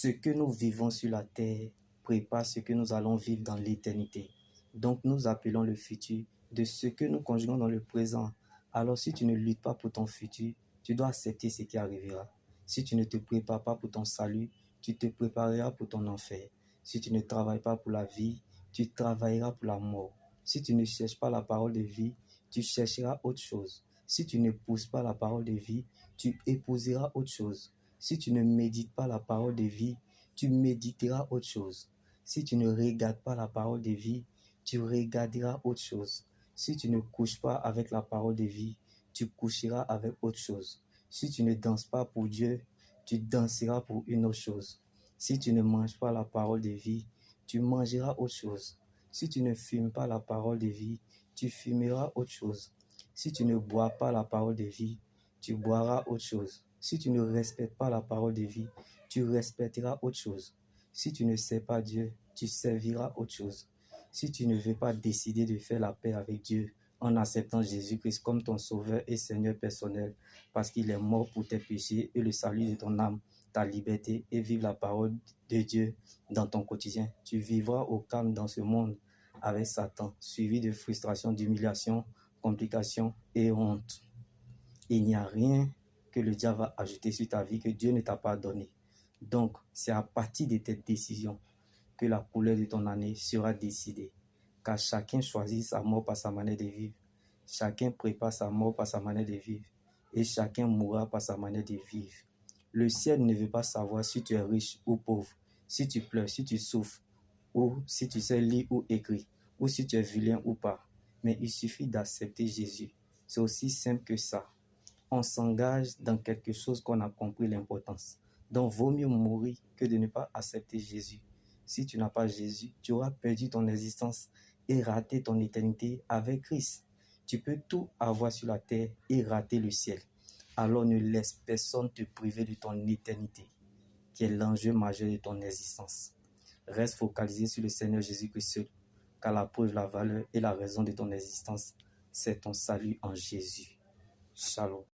ce que nous vivons sur la terre prépare ce que nous allons vivre dans l'éternité. Donc nous appelons le futur de ce que nous conjuguons dans le présent. Alors si tu ne luttes pas pour ton futur, tu dois accepter ce qui arrivera. Si tu ne te prépares pas pour ton salut, tu te prépareras pour ton enfer. Si tu ne travailles pas pour la vie, tu travailleras pour la mort. Si tu ne cherches pas la parole de vie, tu chercheras autre chose. Si tu n'épouses pas la parole de vie, tu épouseras autre chose. Si tu ne médites pas la parole de vie, tu méditeras autre chose. Si tu ne regardes pas la parole de vie, tu regarderas autre chose. Si tu ne couches pas avec la parole de vie, tu coucheras avec autre chose. Si tu ne danses pas pour Dieu, tu danseras pour une autre chose. Si tu ne manges pas la parole de vie, tu mangeras autre chose. Si tu ne fumes pas la parole de vie, tu fumeras autre chose. Si tu ne bois pas la parole de vie, tu boiras autre chose. Si tu ne respectes pas la parole de vie, tu respecteras autre chose. Si tu ne sais pas Dieu, tu serviras autre chose. Si tu ne veux pas décider de faire la paix avec Dieu en acceptant Jésus-Christ comme ton sauveur et Seigneur personnel, parce qu'il est mort pour tes péchés et le salut de ton âme, ta liberté et vivre la parole de Dieu dans ton quotidien, tu vivras au calme dans ce monde avec Satan, suivi de frustration, d'humiliation, complications et honte. Il n'y a rien que le diable va ajouter sur ta vie que Dieu ne t'a pas donné. Donc, c'est à partir de tes décisions que la couleur de ton année sera décidée. Car chacun choisit sa mort par sa manière de vivre. Chacun prépare sa mort par sa manière de vivre. Et chacun mourra par sa manière de vivre. Le ciel ne veut pas savoir si tu es riche ou pauvre, si tu pleures, si tu souffres, ou si tu sais lire ou écrire, ou si tu es vilain ou pas. Mais il suffit d'accepter Jésus. C'est aussi simple que ça. On s'engage dans quelque chose qu'on a compris l'importance. Donc, vaut mieux mourir que de ne pas accepter Jésus. Si tu n'as pas Jésus, tu auras perdu ton existence et raté ton éternité avec Christ. Tu peux tout avoir sur la terre et rater le ciel. Alors ne laisse personne te priver de ton éternité, qui est l'enjeu majeur de ton existence. Reste focalisé sur le Seigneur Jésus-Christ seul, car la preuve, la valeur et la raison de ton existence, c'est ton salut en Jésus. Shalom.